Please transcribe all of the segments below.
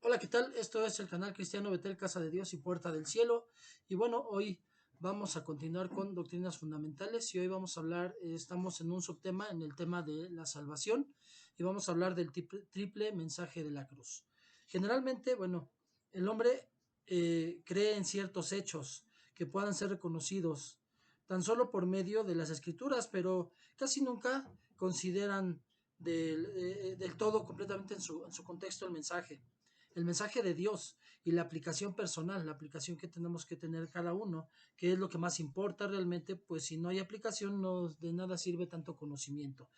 Hola, ¿qué tal? Esto es el canal Cristiano Betel, Casa de Dios y Puerta del Cielo. Y bueno, hoy vamos a continuar con doctrinas fundamentales y hoy vamos a hablar, estamos en un subtema, en el tema de la salvación y vamos a hablar del triple mensaje de la cruz. Generalmente, bueno, el hombre cree en ciertos hechos que puedan ser reconocidos tan solo por medio de las escrituras, pero casi nunca consideran del todo completamente en su contexto el mensaje de Dios y la aplicación personal, la aplicación que tenemos que tener cada uno, que es lo que más importa realmente, pues si no hay aplicación no de nada sirve tanto conocimiento.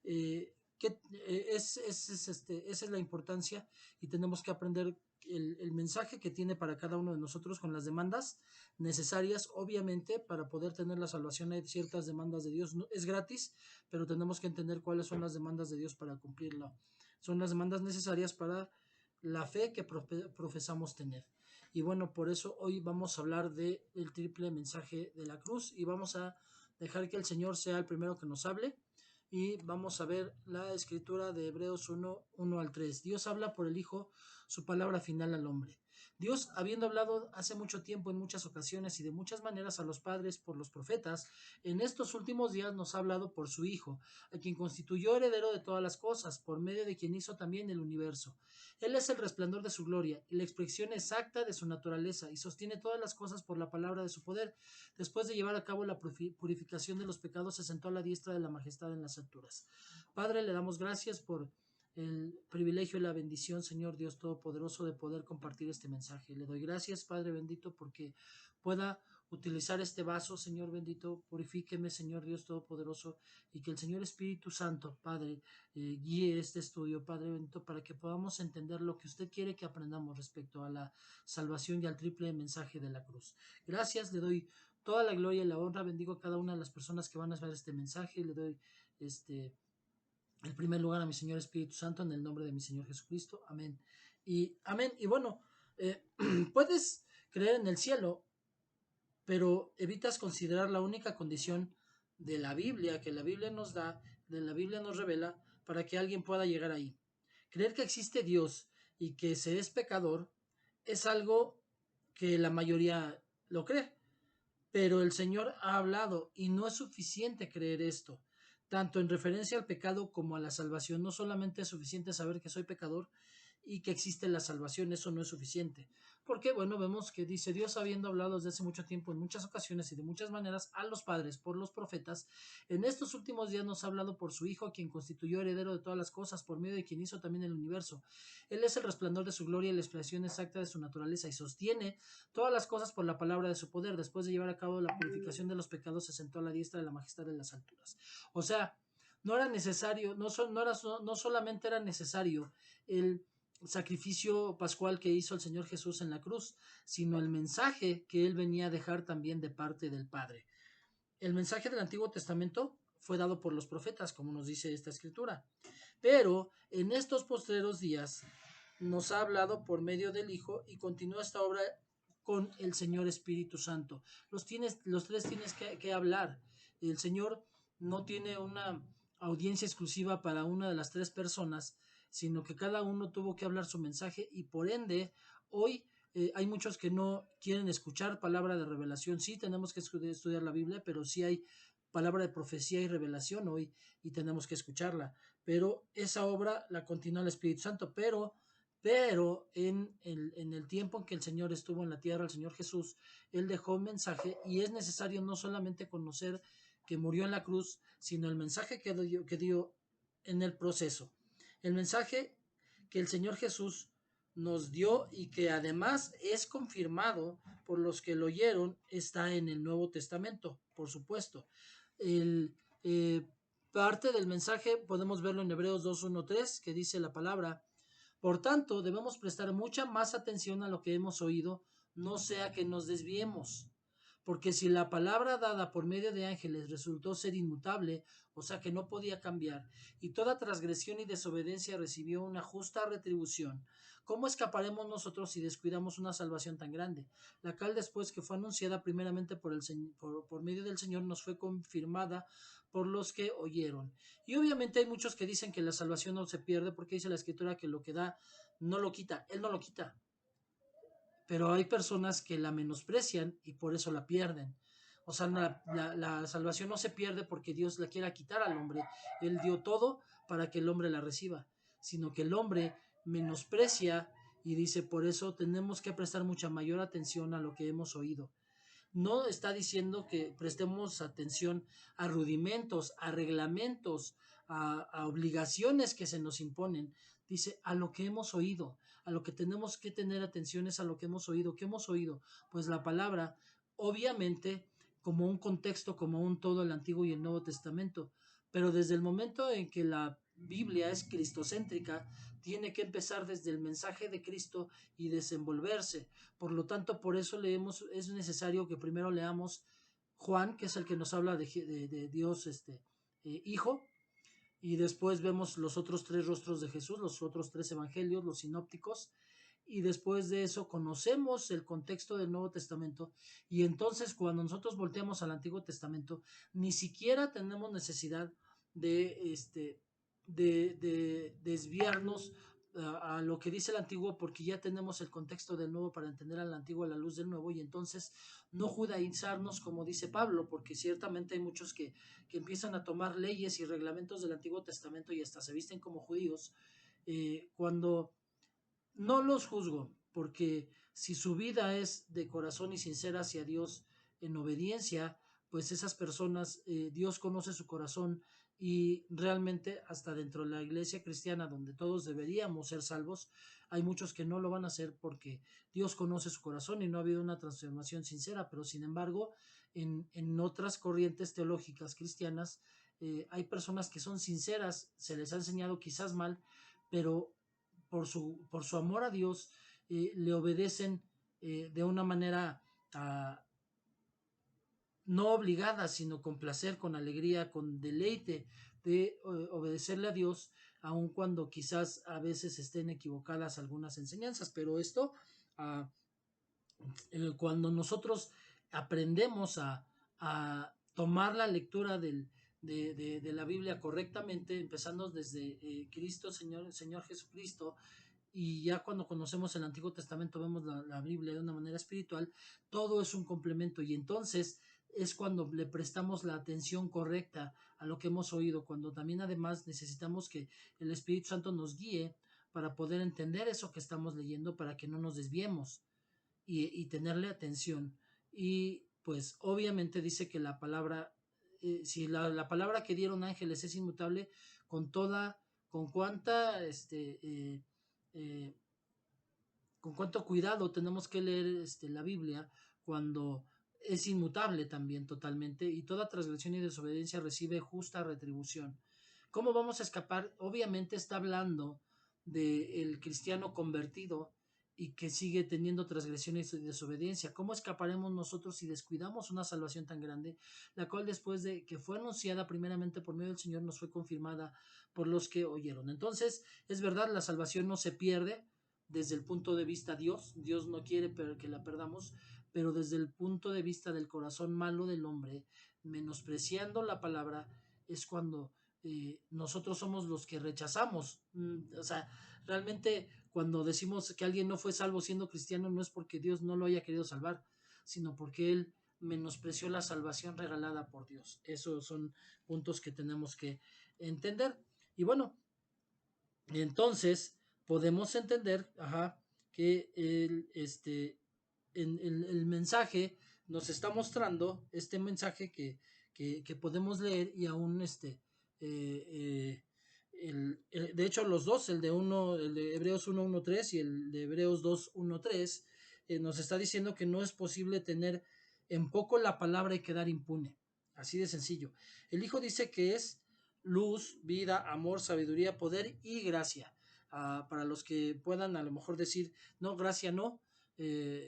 Esa es la importancia y tenemos que aprender el mensaje que tiene para cada uno de nosotros con las demandas necesarias, obviamente, para poder tener la salvación. Hay ciertas demandas de Dios, no, es gratis, pero tenemos que entender cuáles son las demandas de Dios para cumplirlo. Son las demandas necesarias para la fe que profesamos tener. Y bueno, por eso hoy vamos a hablar del triple mensaje de la cruz y vamos a dejar que el Señor sea el primero que nos hable y vamos a ver la escritura de Hebreos 1 al 3. Dios habla por el Hijo su palabra final al hombre. Dios, habiendo hablado hace mucho tiempo en muchas ocasiones y de muchas maneras a los padres por los profetas, en estos últimos días nos ha hablado por su Hijo, a quien constituyó heredero de todas las cosas, por medio de quien hizo también el universo. Él es el resplandor de su gloria y la expresión exacta de su naturaleza y sostiene todas las cosas por la palabra de su poder. Después de llevar a cabo la purificación de los pecados, se sentó a la diestra de la majestad en las alturas. Padre, le damos gracias por el privilegio y la bendición, Señor Dios Todopoderoso, de poder compartir este mensaje. Le doy gracias, Padre bendito, porque pueda utilizar este vaso, Señor bendito. Purifíqueme, Señor Dios Todopoderoso, y que el Señor Espíritu Santo, Padre, guíe este estudio, Padre bendito, para que podamos entender lo que usted quiere que aprendamos respecto a la salvación y al triple mensaje de la cruz. Gracias, le doy toda la gloria y la honra. Bendigo a cada una de las personas que van a ver este mensaje y le doy el primer lugar a mi Señor Espíritu Santo en el nombre de mi Señor Jesucristo. Amén. Y amén. Y bueno, puedes creer en el cielo, pero evitas considerar la única condición de la Biblia, que la Biblia nos da, de la Biblia nos revela, para que alguien pueda llegar ahí. Creer que existe Dios y que se es pecador es algo que la mayoría lo cree. Pero el Señor ha hablado y no es suficiente creer esto, tanto en referencia al pecado como a la salvación. No solamente es suficiente saber que soy pecador y que existe la salvación, eso no es suficiente. Porque, bueno, vemos que dice Dios, habiendo hablado desde hace mucho tiempo, en muchas ocasiones y de muchas maneras, a los padres por los profetas, en estos últimos días nos ha hablado por su Hijo, quien constituyó heredero de todas las cosas, por medio de quien hizo también el universo. Él es el resplandor de su gloria y la expresión exacta de su naturaleza, y sostiene todas las cosas por la palabra de su poder. Después de llevar a cabo la purificación de los pecados, se sentó a la diestra de la majestad en las alturas. O sea, no era necesario, no solamente era necesario el sacrificio pascual que hizo el Señor Jesús en la cruz, sino el mensaje que él venía a dejar también de parte del Padre. El mensaje del Antiguo Testamento fue dado por los profetas, como nos dice esta escritura, pero en estos postreros días nos ha hablado por medio del Hijo y continúa esta obra con el Señor Espíritu Santo. Los tres tienes que hablar. El Señor no tiene una audiencia exclusiva para una de las tres personas, sino que cada uno tuvo que hablar su mensaje y por ende hoy hay muchos que no quieren escuchar palabra de revelación. Sí, tenemos que estudiar la Biblia, pero sí hay palabra de profecía y revelación hoy y tenemos que escucharla. Pero esa obra la continúa el Espíritu Santo. Pero en el tiempo en que el Señor estuvo en la tierra, el Señor Jesús, Él dejó un mensaje y es necesario no solamente conocer que murió en la cruz, sino el mensaje que dio en el proceso. El mensaje que el Señor Jesús nos dio y que además es confirmado por los que lo oyeron está en el Nuevo Testamento, por supuesto. El, parte del mensaje podemos verlo en Hebreos 2:1-3, que dice la palabra: por tanto, debemos prestar mucha más atención a lo que hemos oído, no sea que nos desviemos. Porque si la palabra dada por medio de ángeles resultó ser inmutable, o sea que no podía cambiar, y toda transgresión y desobediencia recibió una justa retribución, ¿cómo escaparemos nosotros si descuidamos una salvación tan grande? La cual después que fue anunciada primeramente por medio del Señor nos fue confirmada por los que oyeron. Y obviamente hay muchos que dicen que la salvación no se pierde porque dice la Escritura que lo que da no lo quita, Él no lo quita. Pero hay personas que la menosprecian y por eso la pierden. O sea, la salvación no se pierde porque Dios la quiera quitar al hombre. Él dio todo para que el hombre la reciba, sino que el hombre menosprecia y dice, por eso tenemos que prestar mucha mayor atención a lo que hemos oído. No está diciendo que prestemos atención a rudimentos, a reglamentos, a obligaciones que se nos imponen. Dice, a lo que hemos oído, a lo que tenemos que tener atención es a lo que hemos oído. ¿Qué hemos oído? Pues la palabra, obviamente, como un contexto, como un todo el Antiguo y el Nuevo Testamento. Pero desde el momento en que la Biblia es cristocéntrica, tiene que empezar desde el mensaje de Cristo y desenvolverse. Por lo tanto, por eso leemos, es necesario que primero leamos Juan, que es el que nos habla de Dios Hijo, y después vemos los otros tres rostros de Jesús, los otros tres evangelios, los sinópticos, y después de eso conocemos el contexto del Nuevo Testamento, y entonces cuando nosotros volteamos al Antiguo Testamento, ni siquiera tenemos necesidad de, de desviarnos a lo que dice el Antiguo, porque ya tenemos el contexto del Nuevo para entender al Antiguo a la luz del Nuevo, y entonces no judaizarnos como dice Pablo, porque ciertamente hay muchos que empiezan a tomar leyes y reglamentos del Antiguo Testamento y hasta se visten como judíos, cuando no los juzgo, porque si su vida es de corazón y sincera hacia Dios en obediencia, pues esas personas, Dios conoce su corazón y realmente hasta dentro de la iglesia cristiana, donde todos deberíamos ser salvos, hay muchos que no lo van a hacer porque Dios conoce su corazón y no ha habido una transformación sincera, pero sin embargo, en otras corrientes teológicas cristianas, hay personas que son sinceras, se les ha enseñado quizás mal, pero por su amor a Dios, le obedecen de una manera no obligada, sino con placer, con alegría, con deleite de obedecerle a Dios, aun cuando quizás a veces estén equivocadas algunas enseñanzas. Pero esto, uh, cuando nosotros aprendemos a tomar la lectura de la Biblia correctamente, empezando desde Cristo, Señor Jesucristo, y ya cuando conocemos el Antiguo Testamento vemos la Biblia de una manera espiritual, todo es un complemento y entonces es cuando le prestamos la atención correcta a lo que hemos oído, cuando también además necesitamos que el Espíritu Santo nos guíe para poder entender eso que estamos leyendo, para que no nos desviemos y tenerle atención. Y pues obviamente dice que la palabra, si la palabra que dieron ángeles es inmutable, con cuánta, eh, con cuánto cuidado tenemos que leer la Biblia cuando es inmutable también totalmente y toda transgresión y desobediencia recibe justa retribución. ¿Cómo vamos a escapar? Obviamente está hablando del cristiano convertido y que sigue teniendo transgresiones y desobediencia. ¿Cómo escaparemos nosotros si descuidamos una salvación tan grande, la cual después de que fue anunciada primeramente por medio del Señor nos fue confirmada por los que oyeron? Entonces, es verdad, la salvación no se pierde desde el punto de vista Dios. Dios no quiere que la perdamos, pero desde el punto de vista del corazón malo del hombre, menospreciando la palabra, es cuando nosotros somos los que rechazamos. O sea, realmente cuando decimos que alguien no fue salvo siendo cristiano, no es porque Dios no lo haya querido salvar, sino porque él menospreció la salvación regalada por Dios. Esos son puntos que tenemos que entender. Y bueno, entonces podemos entender, que el mensaje nos está mostrando este mensaje que podemos leer y aún de hecho los dos, el de Hebreos 1:1-3 y el de Hebreos 2:1-3, nos está diciendo que no es posible tener en poco la palabra y quedar impune. Así de sencillo. El Hijo dice que es luz, vida, amor, sabiduría, poder y gracia. Para los que puedan a lo mejor decir, no, gracia no,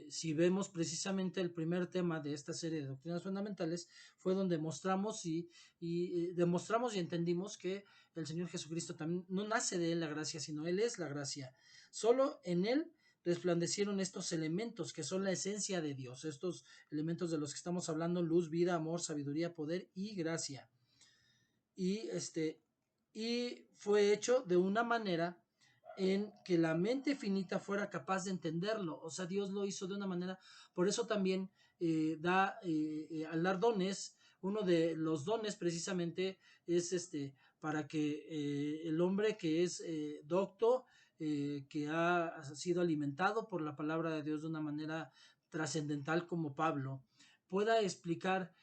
si vemos precisamente el primer tema de esta serie de doctrinas fundamentales, fue donde mostramos y demostramos y entendimos que el Señor Jesucristo también no nace de Él la gracia, sino Él es la gracia. Solo en Él resplandecieron estos elementos que son la esencia de Dios, estos elementos de los que estamos hablando: luz, vida, amor, sabiduría, poder y gracia. Y y fue hecho de una manera en que la mente finita fuera capaz de entenderlo. O sea, Dios lo hizo de una manera, por eso también al dar dones, uno de los dones precisamente es para que el hombre que es docto, que ha sido alimentado por la palabra de Dios de una manera trascendental como Pablo, pueda explicar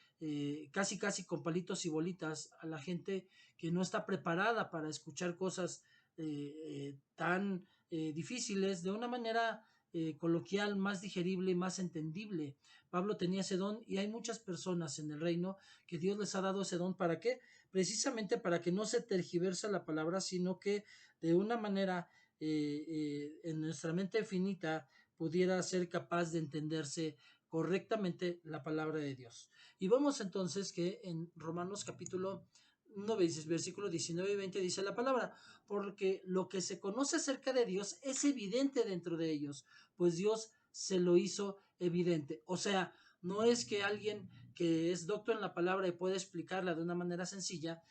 casi casi con palitos y bolitas a la gente que no está preparada para escuchar cosas tan difíciles de una manera coloquial, más digerible y más entendible. Pablo tenía ese don y hay muchas personas en el reino que Dios les ha dado ese don. ¿Para qué? Precisamente para que no se tergiverse la palabra, sino que de una manera en nuestra mente finita pudiera ser capaz de entenderse correctamente la palabra de Dios. Y vamos entonces que en Romanos capítulo 9, versículo 19 y 20 dice la palabra: porque lo que se conoce acerca de Dios es evidente dentro de ellos, pues Dios se lo hizo evidente. O sea, no es que alguien que es doctor en la palabra y puede explicarla de una manera sencilla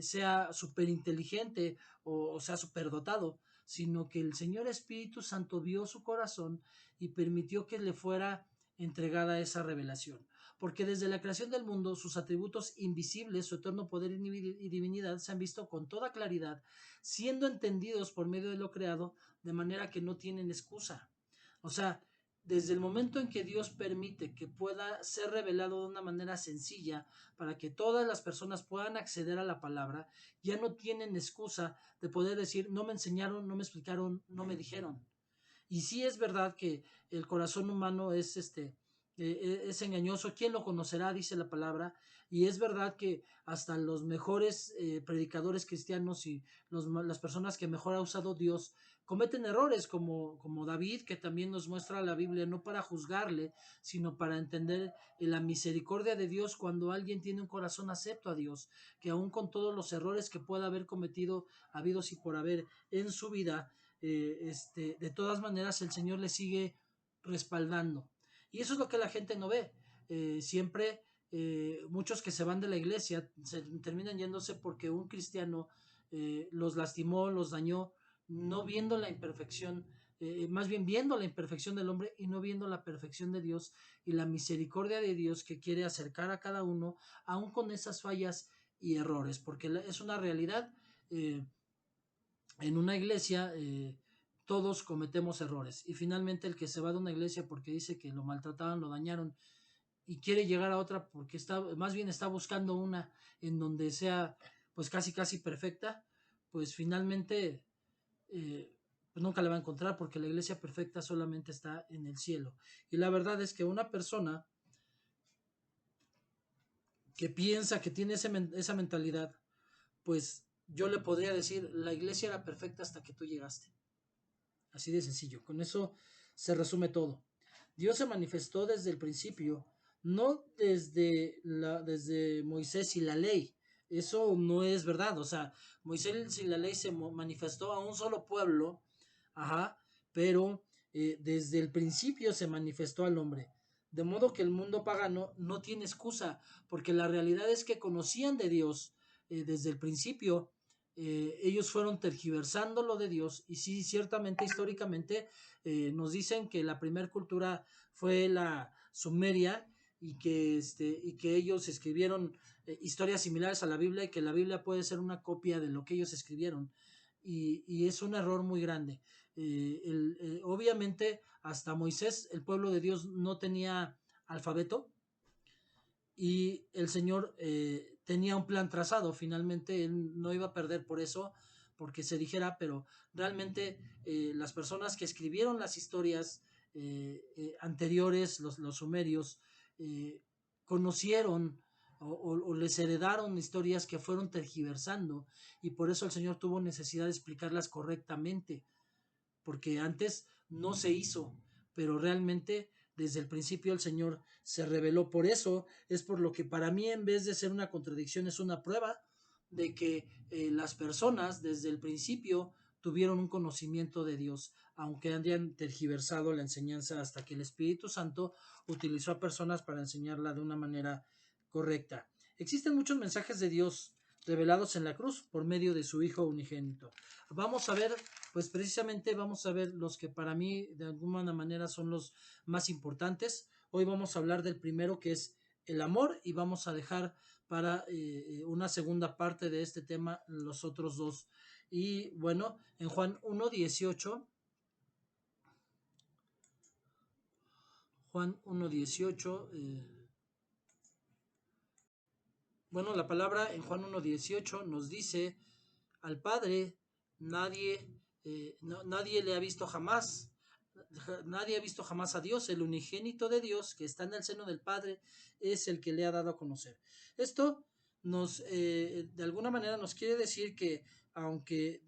sea súper inteligente o sea súper dotado, sino que el Señor Espíritu Santo vio su corazón y permitió que le fuera entregada esa revelación. Porque desde la creación del mundo sus atributos invisibles, su eterno poder y divinidad se han visto con toda claridad, siendo entendidos por medio de lo creado, de manera que no tienen excusa. O sea, desde el momento en que Dios permite que pueda ser revelado de una manera sencilla para que todas las personas puedan acceder a la palabra, ya no tienen excusa de poder decir: no me enseñaron, no me explicaron, no me dijeron. Y sí es verdad que el corazón humano es engañoso. ¿Quién lo conocerá? Dice la palabra. Y es verdad que hasta los mejores predicadores cristianos y las personas que mejor ha usado Dios cometen errores, como David, que también nos muestra la Biblia, no para juzgarle, sino para entender la misericordia de Dios cuando alguien tiene un corazón acepto a Dios, que aun con todos los errores que pueda haber cometido, habidos y por haber en su vida, de todas maneras el Señor le sigue respaldando. Y eso es lo que la gente no ve. Siempre muchos que se van de la iglesia se terminan yéndose porque un cristiano los lastimó, los dañó, no viendo la imperfección, más bien viendo la imperfección del hombre y no viendo la perfección de Dios y la misericordia de Dios que quiere acercar a cada uno, aún con esas fallas y errores, porque es una realidad. En una iglesia todos cometemos errores y finalmente el que se va de una iglesia porque dice que lo maltrataban, lo dañaron y quiere llegar a otra porque más bien está buscando una en donde sea pues casi casi perfecta, pues finalmente pues nunca la va a encontrar, porque la iglesia perfecta solamente está en el cielo. Y la verdad es que una persona que piensa que tiene esa mentalidad, pues yo le podría decir: la iglesia era perfecta hasta que tú llegaste. Así de sencillo. Con eso se resume todo. Dios se manifestó desde el principio, no desde Moisés y la ley. Eso no es verdad. O sea, Moisés y la ley se manifestó a un solo pueblo, ajá, pero desde el principio se manifestó al hombre. De modo que el mundo pagano no tiene excusa, porque la realidad es que conocían de Dios desde el principio. Ellos fueron tergiversando lo de Dios, y sí, ciertamente históricamente nos dicen que la primera cultura fue la sumeria, y que ellos escribieron historias similares a la Biblia, y que la Biblia puede ser una copia de lo que ellos escribieron, y es un error muy grande. Obviamente hasta Moisés el pueblo de Dios no tenía alfabeto, y el Señor tenía un plan trazado. Finalmente él no iba a perder por eso, porque se dijera, pero realmente las personas que escribieron las historias anteriores, los sumerios, eh, conocieron o les heredaron historias que fueron tergiversando, y por eso el Señor tuvo necesidad de explicarlas correctamente, porque antes no se hizo. pero realmente desde el principio el Señor se reveló. Por eso es por lo que para mí, en vez de ser una contradicción, es una prueba de que las personas desde el principio tuvieron un conocimiento de Dios, aunque hayan tergiversado la enseñanza hasta que el Espíritu Santo utilizó a personas para enseñarla de una manera correcta. Existen muchos mensajes de Dios revelados en la cruz por medio de su Hijo unigénito. Vamos a ver, pues precisamente vamos a ver los que para mí de alguna manera son los más importantes. Hoy vamos a hablar del primero, que es el amor, y vamos a dejar para una segunda parte de este tema los otros dos. Y bueno, en Juan 1:18, Juan 1:18, bueno, la palabra en Juan 1:18 nos dice: al Padre nadie, nadie le ha visto jamás, nadie ha visto jamás a Dios. El unigénito de Dios que está en el seno del Padre es el que le ha dado a conocer. Esto nos, de alguna manera nos quiere decir que aunque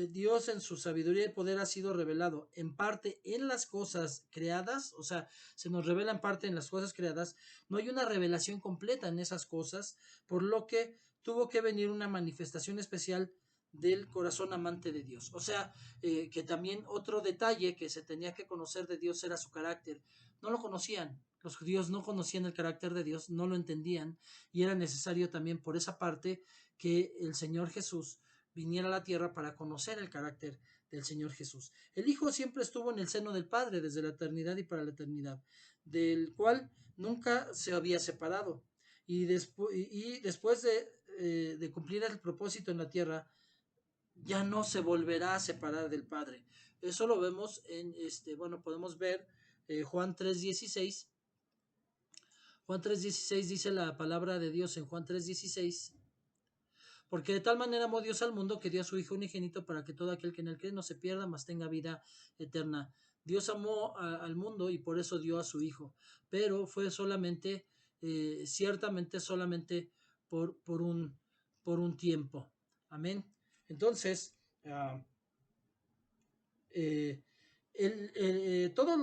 Dios en su sabiduría y poder ha sido revelado en parte en las cosas creadas, o sea, se nos revela en parte en las cosas creadas, no hay una revelación completa en esas cosas, por lo que tuvo que venir una manifestación especial del corazón amante de Dios. O sea, que también otro detalle que se tenía que conocer de Dios era su carácter. No lo conocían, los judíos no conocían el carácter de Dios, no lo entendían, y era necesario también por esa parte que el Señor Jesús viniera a la tierra para conocer el carácter del Señor Jesús. El Hijo siempre estuvo en el seno del Padre desde la eternidad y para la eternidad, del cual nunca se había separado. Y después de cumplir el propósito en la tierra, ya no se volverá a separar del Padre. Eso lo vemos en, bueno, podemos ver Juan 3:16. Juan 3:16 dice la palabra de Dios en Juan 3:16: porque de tal manera amó Dios al mundo que dio a su Hijo unigénito para que todo aquel que en él cree no se pierda, mas tenga vida eterna. Dios amó al mundo y por eso dio a su Hijo, pero fue solamente, ciertamente solamente por un tiempo. Amén. Entonces, uh, eh, todos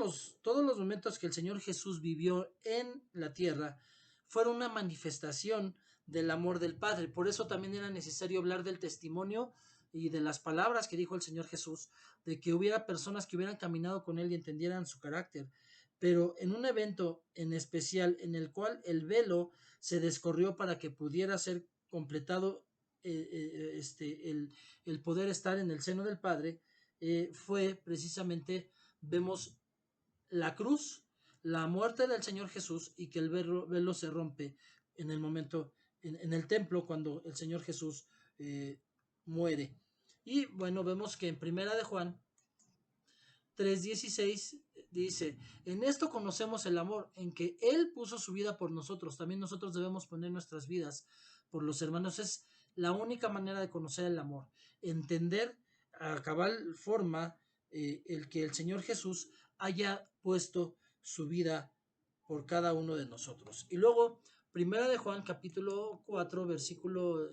los momentos que el Señor Jesús vivió en la tierra fueron una manifestación del amor del Padre. Por eso también era necesario hablar del testimonio y de las palabras que dijo el Señor Jesús, de que hubiera personas que hubieran caminado con Él y entendieran su carácter. Pero en un evento en especial en el cual el velo se descorrió para que pudiera ser completado el poder estar en el seno del Padre, fue precisamente, vemos la cruz, la muerte del Señor Jesús, y que el velo se rompe en el momento, en el templo, cuando el Señor Jesús muere. Y bueno, vemos que en Primera de Juan 3:16 dice: en esto conocemos el amor, en que Él puso su vida por nosotros. También nosotros debemos poner nuestras vidas por los hermanos. Es la única manera de conocer el amor, entender a cabal forma el que el Señor Jesús haya puesto su vida por cada uno de nosotros. Y luego, Primera de Juan, capítulo 4, versículo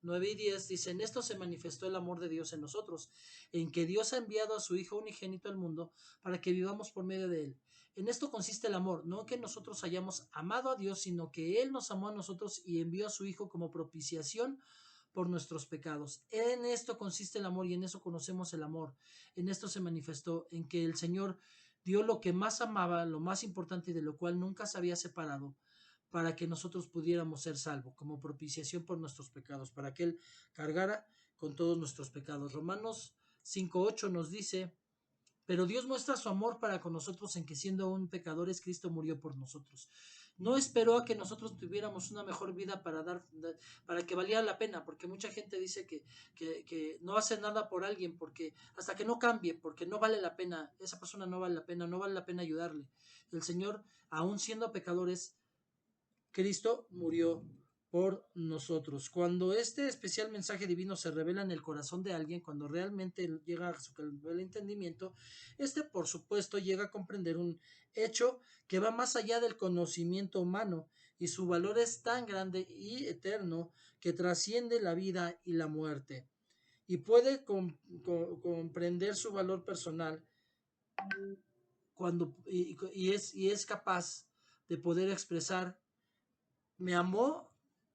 9 y 10, dice: en esto se manifestó el amor de Dios en nosotros, en que Dios ha enviado a su Hijo unigénito al mundo para que vivamos por medio de Él. En esto consiste el amor, no que nosotros hayamos amado a Dios, sino que Él nos amó a nosotros y envió a su Hijo como propiciación por nuestros pecados. En esto consiste el amor y en eso conocemos el amor. En esto se manifestó, en que el Señor dio lo que más amaba, lo más importante, y de lo cual nunca se había separado, para que nosotros pudiéramos ser salvos, como propiciación por nuestros pecados, para que Él cargara con todos nuestros pecados. Romanos 5:8 nos dice: pero Dios muestra su amor para con nosotros en que, siendo aún pecadores, Cristo murió por nosotros. No esperó a que nosotros tuviéramos una mejor vida para que valiera la pena, porque mucha gente dice que no hace nada por alguien porque hasta que no cambie, porque no vale la pena, esa persona no vale la pena, no vale la pena ayudarle. El Señor, aún siendo pecadores, Cristo murió por nosotros. Cuando este especial mensaje divino se revela en el corazón de alguien, cuando realmente llega a su entendimiento, por supuesto llega a comprender un hecho que va más allá del conocimiento humano, y su valor es tan grande y eterno que trasciende la vida y la muerte, y puede comprender su valor personal y es capaz de poder expresar, me amó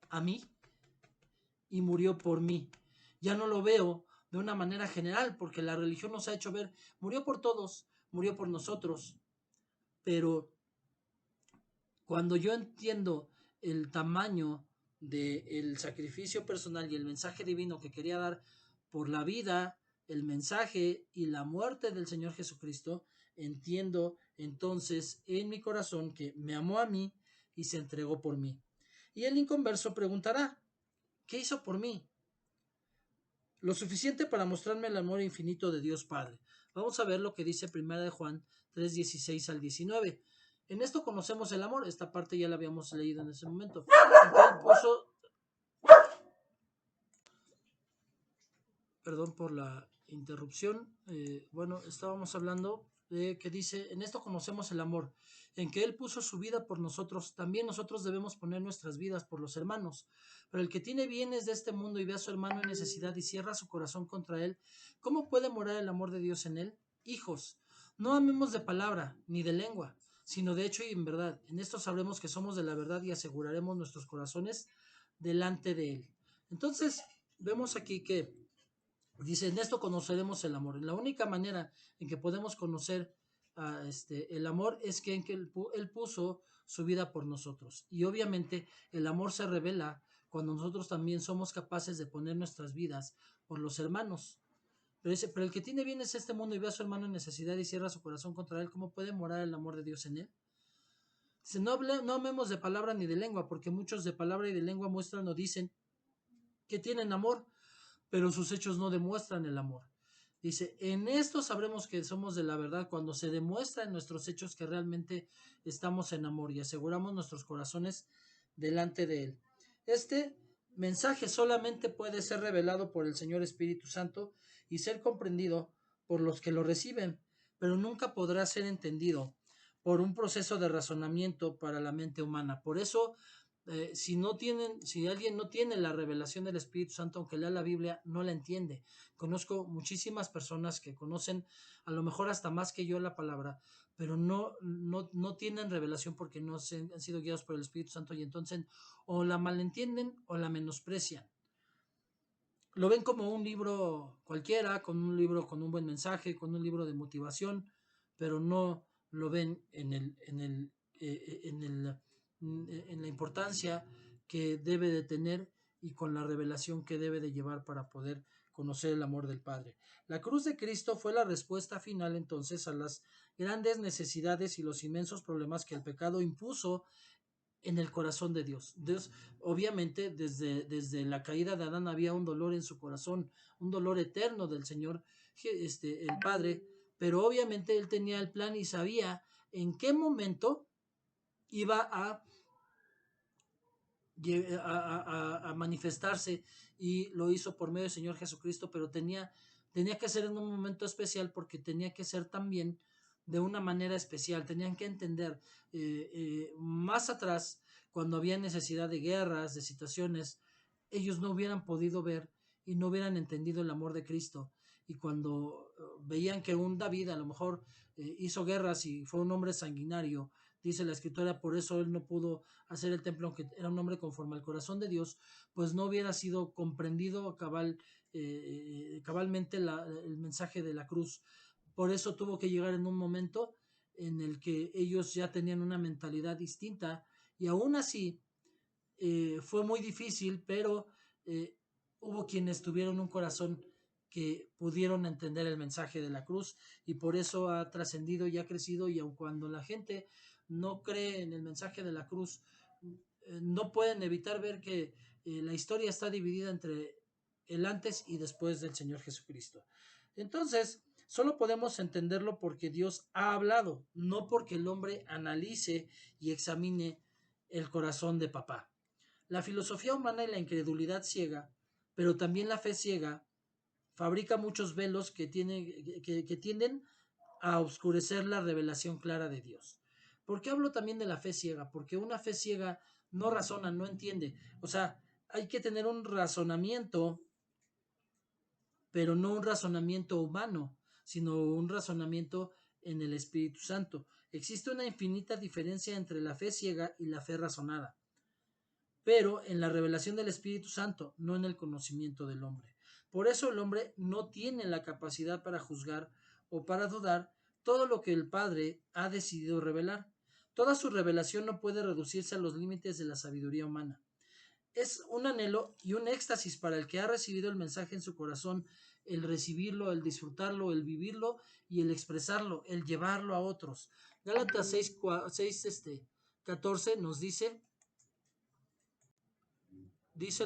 a mí y murió por mí. Ya no lo veo de una manera general, porque la religión nos ha hecho ver, murió por todos, murió por nosotros, pero cuando yo entiendo el tamaño del sacrificio personal y el mensaje divino que quería dar por la vida, el mensaje y la muerte del Señor Jesucristo, entiendo entonces en mi corazón que me amó a mí y se entregó por mí. Y el inconverso preguntará, ¿qué hizo por mí? Lo suficiente para mostrarme el amor infinito de Dios Padre. Vamos a ver lo que dice 1 de Juan 3:16 al 19. En esto conocemos el amor. Esta parte ya la habíamos leído en ese momento. En que él puso, perdón por la interrupción. Bueno, estábamos hablando de que dice, en esto conocemos el amor, en que Él puso su vida por nosotros, también nosotros debemos poner nuestras vidas por los hermanos. Pero el que tiene bienes de este mundo y ve a su hermano en necesidad y cierra su corazón contra él, ¿cómo puede morar el amor de Dios en él? Hijos, no amemos de palabra ni de lengua, sino de hecho y en verdad. En esto sabremos que somos de la verdad y aseguraremos nuestros corazones delante de Él. Entonces, vemos aquí que dice, en esto conoceremos el amor. La única manera en que podemos conocer el amor es que él puso su vida por nosotros. Y obviamente el amor se revela cuando nosotros también somos capaces de poner nuestras vidas por los hermanos. Pero dice, pero el que tiene bienes este mundo y ve a su hermano en necesidad y cierra su corazón contra él, ¿cómo puede morar el amor de Dios en él? Dice, no amemos de palabra ni de lengua, porque muchos de palabra y de lengua muestran o dicen que tienen amor, pero sus hechos no demuestran el amor. Dice, en esto sabremos que somos de la verdad cuando se demuestra en nuestros hechos que realmente estamos en amor y aseguramos nuestros corazones delante de Él. Este mensaje solamente puede ser revelado por el Señor Espíritu Santo y ser comprendido por los que lo reciben, pero nunca podrá ser entendido por un proceso de razonamiento para la mente humana. Por eso si alguien no tiene la revelación del Espíritu Santo, aunque lea la Biblia, no la entiende. Conozco muchísimas personas que conocen a lo mejor hasta más que yo la palabra, pero no tienen revelación porque no han sido guiados por el Espíritu Santo y entonces o la malentienden o la menosprecian. Lo ven como un libro cualquiera, con un libro con un buen mensaje, con un libro de motivación, pero no lo ven en la importancia que debe de tener y con la revelación que debe de llevar para poder conocer el amor del Padre. La cruz de Cristo fue la respuesta final entonces a las grandes necesidades y los inmensos problemas que el pecado impuso en el corazón de Dios. Dios, obviamente, desde la caída de Adán había un dolor en su corazón, un dolor eterno del Señor, el Padre, pero obviamente Él tenía el plan y sabía en qué momento iba a manifestarse y lo hizo por medio del Señor Jesucristo, pero tenía que ser en un momento especial porque tenía que ser también de una manera especial. Tenían que entender más atrás, cuando había necesidad de guerras, de situaciones, ellos no hubieran podido ver y no hubieran entendido el amor de Cristo. Y cuando veían que un David a lo mejor hizo guerras y fue un hombre sanguinario, dice la escritura, por eso él no pudo hacer el templo, aunque era un hombre conforme al corazón de Dios, pues no hubiera sido comprendido cabalmente el mensaje de la cruz. Por eso tuvo que llegar en un momento en el que ellos ya tenían una mentalidad distinta y aún así fue muy difícil, pero eh, hubo quienes tuvieron un corazón que pudieron entender el mensaje de la cruz y por eso ha trascendido y ha crecido y aun cuando la gente no cree en el mensaje de la cruz, no pueden evitar ver que la historia está dividida entre el antes y después del Señor Jesucristo. Entonces, solo podemos entenderlo porque Dios ha hablado, no porque el hombre analice y examine el corazón de papá. La filosofía humana y la incredulidad ciega, pero también la fe ciega, fabrica muchos velos que tienden a oscurecer la revelación clara de Dios. ¿Por qué hablo también de la fe ciega? Porque una fe ciega no razona, no entiende. O sea, hay que tener un razonamiento, pero no un razonamiento humano, sino un razonamiento en el Espíritu Santo. Existe una infinita diferencia entre la fe ciega y la fe razonada, pero en la revelación del Espíritu Santo, no en el conocimiento del hombre. Por eso el hombre no tiene la capacidad para juzgar o para dudar todo lo que el Padre ha decidido revelar. Toda su revelación no puede reducirse a los límites de la sabiduría humana. Es un anhelo y un éxtasis para el que ha recibido el mensaje en su corazón, el recibirlo, el disfrutarlo, el vivirlo y el expresarlo, el llevarlo a otros. Gálatas 14 nos dice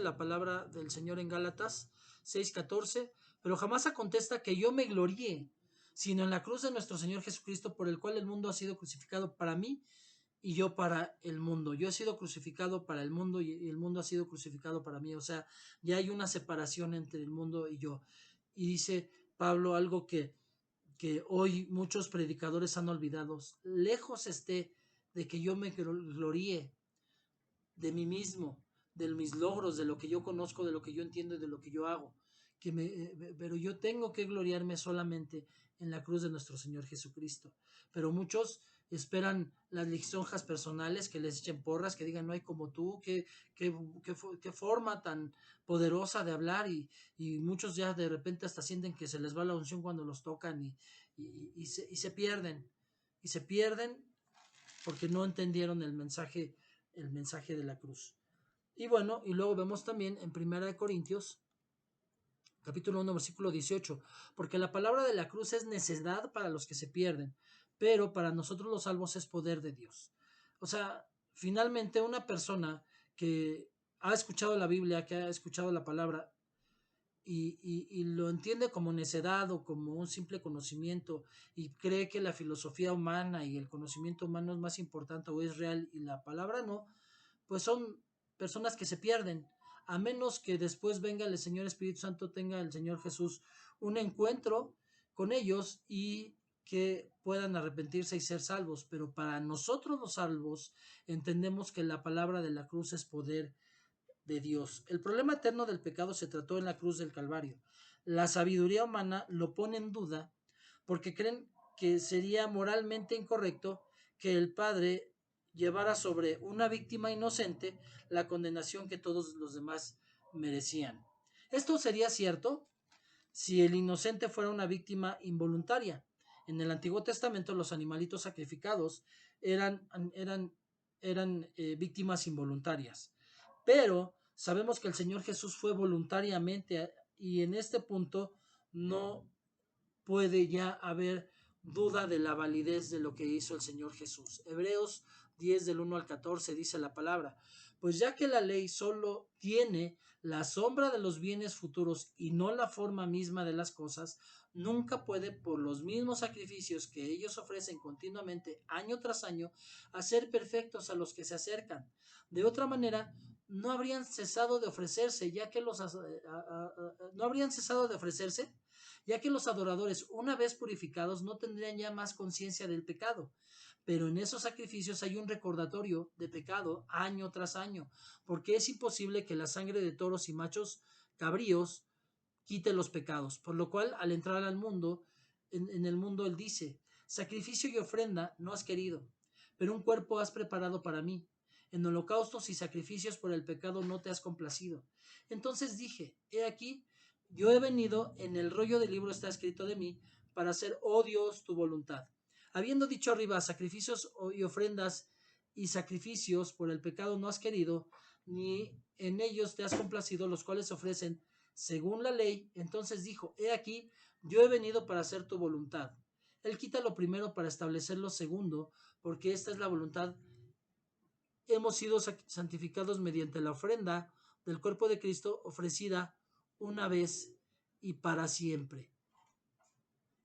la palabra del Señor en Gálatas 6:14, pero jamás acontezca que yo me gloríe, sino en la cruz de nuestro Señor Jesucristo, por el cual el mundo ha sido crucificado para mí y yo para el mundo. Yo he sido crucificado para el mundo y el mundo ha sido crucificado para mí. O sea, ya hay una separación entre el mundo y yo. Y dice Pablo algo que hoy muchos predicadores han olvidado. Lejos esté de que yo me gloríe de mí mismo, de mis logros, de lo que yo conozco, de lo que yo entiendo y de lo que yo hago. Pero yo tengo que gloriarme solamente en la cruz de nuestro Señor Jesucristo. Pero muchos esperan las lisonjas personales, que les echen porras, que digan no hay como tú, qué forma tan poderosa de hablar, y muchos ya de repente hasta sienten que se les va la unción cuando los tocan y se pierden. Y se pierden porque no entendieron el mensaje de la cruz. Y bueno, y luego vemos también en 1 Corintios, capítulo 1, versículo 18, porque la palabra de la cruz es necedad para los que se pierden, pero para nosotros los salvos es poder de Dios. O sea, finalmente una persona que ha escuchado la Biblia, que ha escuchado la palabra, y lo entiende como necedad o como un simple conocimiento y cree que la filosofía humana y el conocimiento humano es más importante o es real y la palabra no, pues son personas que se pierden, a menos que después venga el Señor Espíritu Santo, tenga el Señor Jesús un encuentro con ellos y que puedan arrepentirse y ser salvos. Pero para nosotros los salvos entendemos que la palabra de la cruz es poder de Dios. El problema eterno del pecado se trató en la cruz del Calvario. La sabiduría humana lo pone en duda porque creen que sería moralmente incorrecto que el Padre llevara sobre una víctima inocente la condenación que todos los demás merecían. Esto sería cierto si el inocente fuera una víctima involuntaria. En el Antiguo Testamento los animalitos sacrificados eran, eran, eran víctimas involuntarias. Pero sabemos que el Señor Jesús fue voluntariamente y en este punto no puede ya haber duda de la validez de lo que hizo el Señor Jesús. Hebreos 10 del 1 al 14 dice la palabra, pues ya que la ley solo tiene la sombra de los bienes futuros y no la forma misma de las cosas, nunca puede por los mismos sacrificios que ellos ofrecen continuamente año tras año hacer perfectos a los que se acercan. De otra manera, no habrían cesado de ofrecerse, no habrían cesado de ofrecerse, ya que los adoradores, una vez purificados, no tendrían ya más conciencia del pecado. Pero en esos sacrificios hay un recordatorio de pecado año tras año, porque es imposible que la sangre de toros y machos cabríos quite los pecados. Por lo cual, al entrar al mundo, en el mundo él dice, sacrificio y ofrenda no has querido, pero un cuerpo has preparado para mí. En holocaustos y sacrificios por el pecado no te has complacido. Entonces dije, he aquí, yo he venido, en el rollo del libro está escrito de mí, para hacer, oh Dios, tu voluntad. Habiendo dicho arriba, sacrificios y ofrendas y sacrificios por el pecado no has querido, ni en ellos te has complacido, los cuales se ofrecen según la ley. Entonces dijo, he aquí, yo he venido para hacer tu voluntad. Él quita lo primero para establecer lo segundo, porque esta es la voluntad. Hemos sido santificados mediante la ofrenda del cuerpo de Cristo ofrecida una vez y para siempre.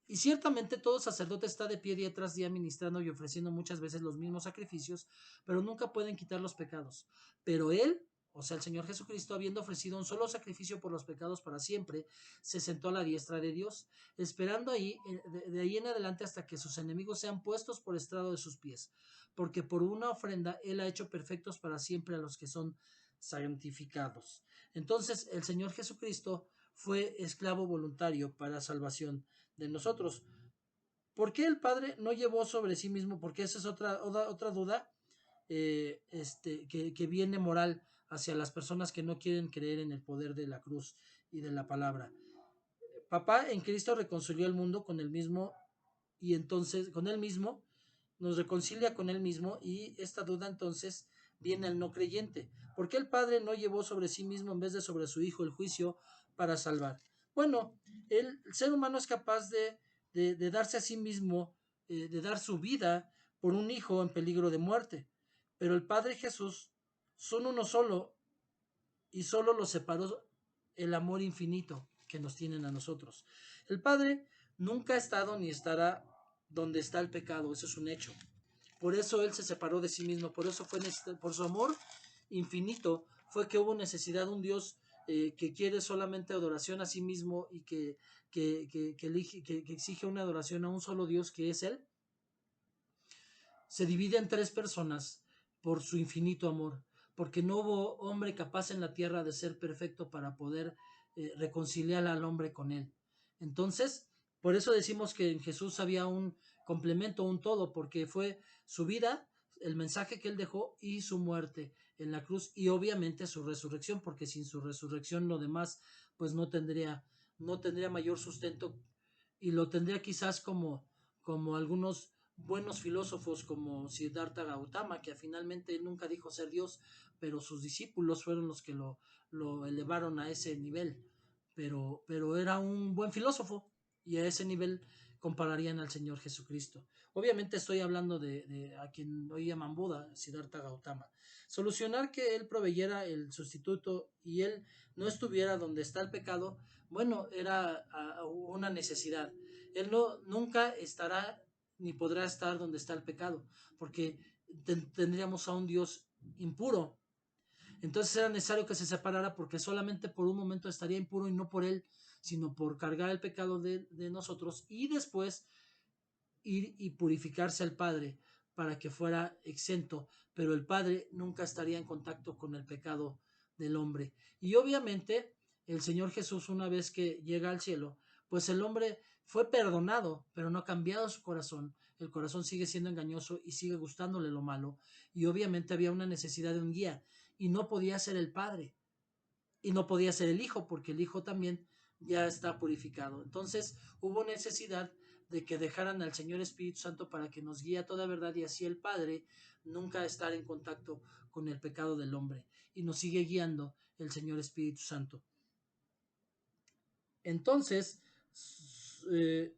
Y ciertamente todo sacerdote está de pie día tras día ministrando y ofreciendo muchas veces los mismos sacrificios, pero nunca pueden quitar los pecados. Pero Él, o sea, el Señor Jesucristo, habiendo ofrecido un solo sacrificio por los pecados para siempre, se sentó a la diestra de Dios, esperando ahí, de ahí en adelante hasta que sus enemigos sean puestos por estrado de sus pies. Porque por una ofrenda Él ha hecho perfectos para siempre a los que son santificados. Entonces, el Señor Jesucristo fue esclavo voluntario para salvación de nosotros. ¿Por qué el Padre no llevó sobre sí mismo? Porque esa es otra duda que viene moral hacia las personas que no quieren creer en el poder de la cruz y de la palabra. Papá en Cristo reconcilió el mundo con él mismo y entonces con él mismo nos reconcilia con él mismo, y esta duda entonces viene al no creyente. ¿Por qué el Padre no llevó sobre sí mismo en vez de sobre su Hijo el juicio para salvar? Bueno, el ser humano es capaz de darse a sí mismo, de dar su vida por un hijo en peligro de muerte, pero el Padre y Jesús son uno solo, y solo los separó el amor infinito que nos tienen a nosotros. El Padre nunca ha estado ni estará donde está el pecado, eso es un hecho. Por eso Él se separó de sí mismo, por eso fue por su amor infinito fue que hubo necesidad de un Dios que quiere solamente adoración a sí mismo, y que exige una adoración a un solo Dios que es Él. Se divide en tres personas por su infinito amor, porque no hubo hombre capaz en la tierra de ser perfecto para poder reconciliar al hombre con él. Entonces, por eso decimos que en Jesús había un complemento, un todo, porque fue su vida, el mensaje que él dejó, y su muerte en la cruz, y obviamente su resurrección, porque sin su resurrección lo demás pues no tendría mayor sustento, y lo tendría quizás como algunos buenos filósofos como Siddhartha Gautama, que finalmente nunca dijo ser Dios, pero sus discípulos fueron los que lo elevaron a ese nivel. Pero era un buen filósofo, y a ese nivel compararían al Señor Jesucristo. Obviamente estoy hablando de a quien hoy llaman Buda, Siddhartha Gautama. Solucionar que él proveyera el sustituto y él no estuviera donde está el pecado, bueno, era una necesidad. Él nunca estará ni podrá estar donde está el pecado, porque tendríamos a un Dios impuro. Entonces era necesario que se separara, porque solamente por un momento estaría impuro, y no por él, sino por cargar el pecado de nosotros, y después ir y purificarse al Padre para que fuera exento, pero el Padre nunca estaría en contacto con el pecado del hombre. Y obviamente el Señor Jesús, una vez que llega al cielo, pues el hombre fue perdonado, pero no ha cambiado su corazón. El corazón sigue siendo engañoso y sigue gustándole lo malo, y obviamente había una necesidad de un guía, y no podía ser el Padre, y no podía ser el Hijo, porque el Hijo también ya está purificado. Entonces hubo necesidad de que dejaran al Señor Espíritu Santo para que nos guíe a toda verdad, y así el Padre nunca estar en contacto con el pecado del hombre, y nos sigue guiando el Señor Espíritu Santo. Entonces, eh,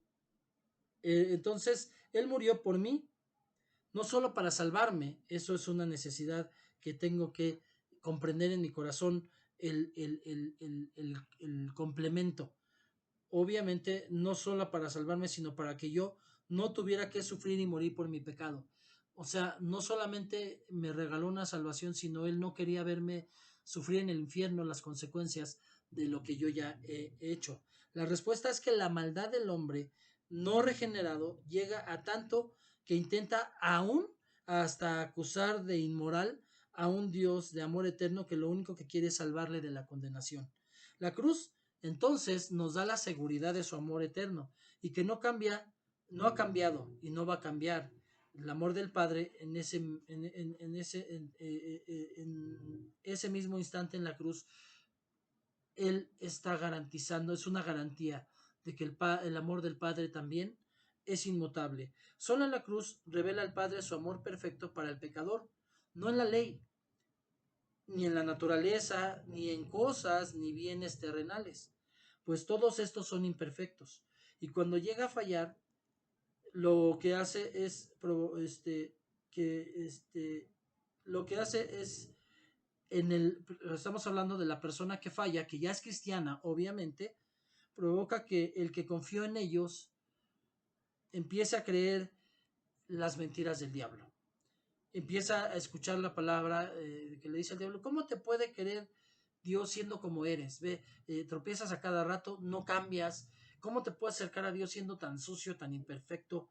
entonces Él murió por mí, no solo para salvarme, eso es una necesidad que tengo que comprender en mi corazón, el complemento. Obviamente, no solo para salvarme, sino para que yo no tuviera que sufrir y morir por mi pecado. O sea, no solamente me regaló una salvación, sino Él no quería verme sufrir en el infierno las consecuencias de lo que yo ya he hecho. La respuesta es que la maldad del hombre no regenerado llega a tanto que intenta aún hasta acusar de inmoral a un Dios de amor eterno, que lo único que quiere es salvarle de la condenación. La cruz entonces nos da la seguridad de su amor eterno, y que no cambia, no ha cambiado y no va a cambiar. El amor del Padre en ese mismo instante en la cruz, Él está garantizando, es una garantía de que el amor del Padre también es inmutable. Solo en la cruz revela el Padre su amor perfecto para el pecador, no en la ley, ni en la naturaleza, ni en cosas, ni bienes terrenales, pues todos estos son imperfectos. Y cuando llega a fallar, lo que hace es lo que hace es estamos hablando de la persona que falla, que ya es cristiana, obviamente, provoca que el que confió en ellos empiece a creer las mentiras del diablo. Empieza a escuchar la palabra que le dice al diablo: ¿cómo te puede querer Dios siendo como eres? Ve, tropiezas a cada rato, no cambias. ¿Cómo te puede acercar a Dios siendo tan sucio, tan imperfecto?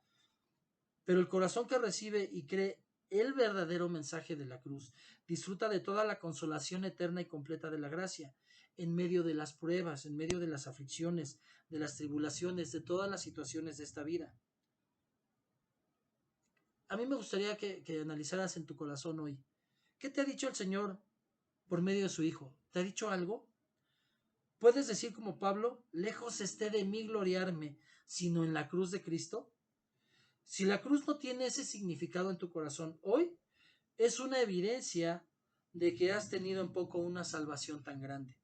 Pero el corazón que recibe y cree el verdadero mensaje de la cruz disfruta de toda la consolación eterna y completa de la gracia, en medio de las pruebas, en medio de las aflicciones, de las tribulaciones, de todas las situaciones de esta vida. a mí me gustaría que analizaras en tu corazón hoy. ¿Qué te ha dicho el Señor por medio de su Hijo? ¿Te ha dicho algo? ¿Puedes decir como Pablo, lejos esté de mí gloriarme, sino en la cruz de Cristo? Si la cruz no tiene ese significado en tu corazón hoy, es una evidencia de que has tenido en poco una salvación tan grande.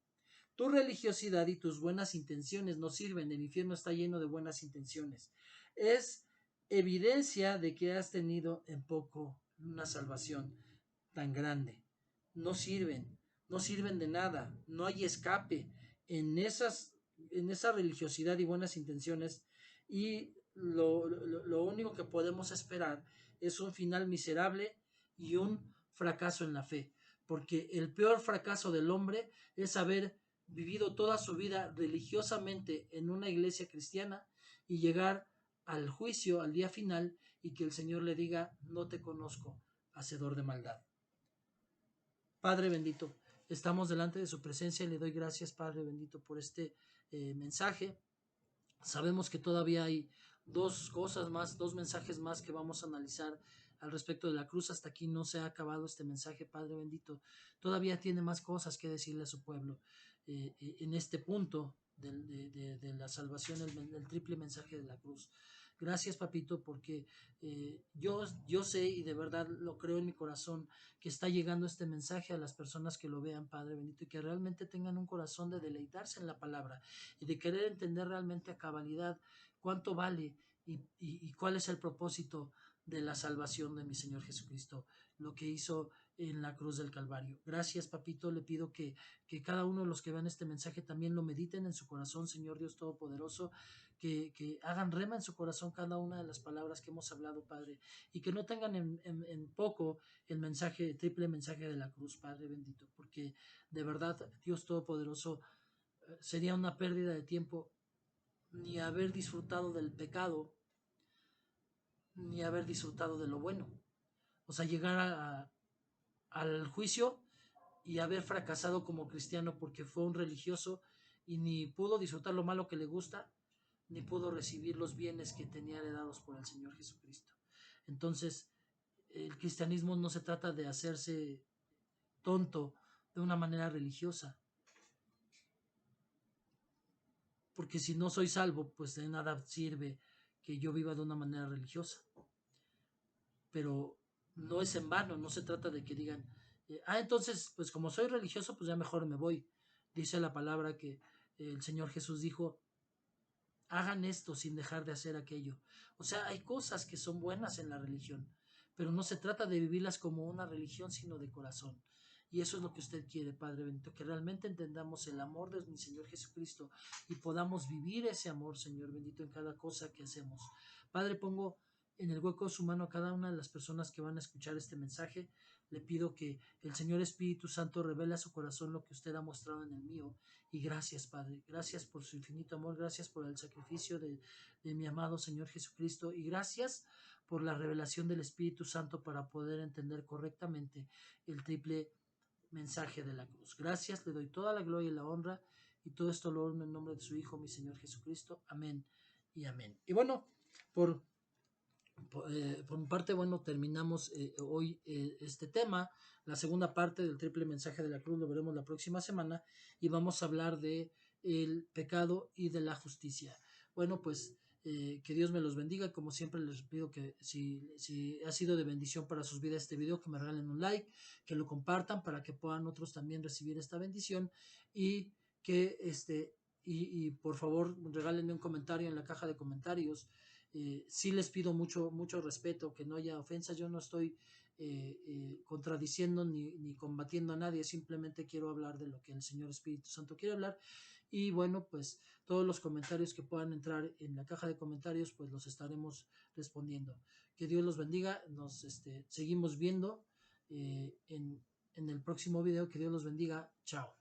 Tu religiosidad y tus buenas intenciones no sirven, el infierno está lleno de buenas intenciones. Es evidencia de que has tenido en poco una salvación tan grande. No sirven, no sirven de nada, no hay escape en esa religiosidad y buenas intenciones, y lo único que podemos esperar es un final miserable y un fracaso en la fe, porque el peor fracaso del hombre es haber vivido toda su vida religiosamente en una iglesia cristiana y llegar al juicio, al día final, y que el Señor le diga, no te conozco, hacedor de maldad. Padre bendito, estamos delante de su presencia y le doy gracias, Padre bendito, por este mensaje. Sabemos que todavía hay dos cosas más, dos mensajes más que vamos a analizar al respecto de la cruz. Hasta aquí no se ha acabado este mensaje, Padre bendito. Todavía tiene más cosas que decirle a su pueblo en este punto de la salvación, el triple mensaje de la cruz. Gracias, papito, porque yo sé y de verdad lo creo en mi corazón que está llegando este mensaje a las personas que lo vean, Padre bendito, y que realmente tengan un corazón de deleitarse en la palabra y de querer entender realmente a cabalidad cuánto vale y cuál es el propósito de la salvación de mi Señor Jesucristo, lo que hizo en la cruz del Calvario. Gracias, papito, le pido que cada uno de los que vean este mensaje también lo mediten en su corazón, Señor Dios Todopoderoso, que hagan rema en su corazón cada una de las palabras que hemos hablado, Padre, y que no tengan en poco el mensaje, el triple mensaje de la cruz, Padre bendito, porque de verdad, Dios Todopoderoso, sería una pérdida de tiempo ni haber disfrutado del pecado, ni haber disfrutado de lo bueno. O sea, llegar al juicio y haber fracasado como cristiano porque fue un religioso y ni pudo disfrutar lo malo que le gusta, ni pudo recibir los bienes que tenía heredados por el Señor Jesucristo. Entonces, el cristianismo no se trata de hacerse tonto de una manera religiosa, porque si no soy salvo, pues de nada sirve que yo viva de una manera religiosa. Pero no es en vano, no se trata de que digan, entonces, pues como soy religioso, pues ya mejor me voy. Dice la palabra que el Señor Jesús dijo, hagan esto sin dejar de hacer aquello. O sea, hay cosas que son buenas en la religión, pero no se trata de vivirlas como una religión, sino de corazón. Y eso es lo que usted quiere, Padre bendito, que realmente entendamos el amor de mi Señor Jesucristo y podamos vivir ese amor, Señor bendito, en cada cosa que hacemos. Padre, pongo en el hueco de su mano a cada una de las personas que van a escuchar este mensaje. Le pido que el Señor Espíritu Santo revele a su corazón lo que usted ha mostrado en el mío. Y gracias, Padre. Gracias por su infinito amor. Gracias por el sacrificio de mi amado Señor Jesucristo. Y gracias por la revelación del Espíritu Santo para poder entender correctamente el triple mensaje de la cruz. Gracias, le doy toda la gloria y la honra. Y todo esto lo honro en nombre de su Hijo, mi Señor Jesucristo. Amén y amén. Y bueno, por mi parte, bueno, terminamos hoy este tema. La segunda parte del triple mensaje de la cruz lo veremos la próxima semana y vamos a hablar de el pecado y de la justicia. Bueno, pues que Dios me los bendiga. Como siempre les pido que si ha sido de bendición para sus vidas este video, que me regalen un like, que lo compartan para que puedan otros también recibir esta bendición y que y por favor regálenme un comentario en la caja de comentarios. Sí les pido mucho respeto, que no haya ofensas. Yo no estoy contradiciendo ni combatiendo a nadie, simplemente quiero hablar de lo que el Señor Espíritu Santo quiere hablar. Y bueno, pues todos los comentarios que puedan entrar en la caja de comentarios, pues los estaremos respondiendo. Que Dios los bendiga. Nos seguimos viendo en el próximo video. Que Dios los bendiga. Chao.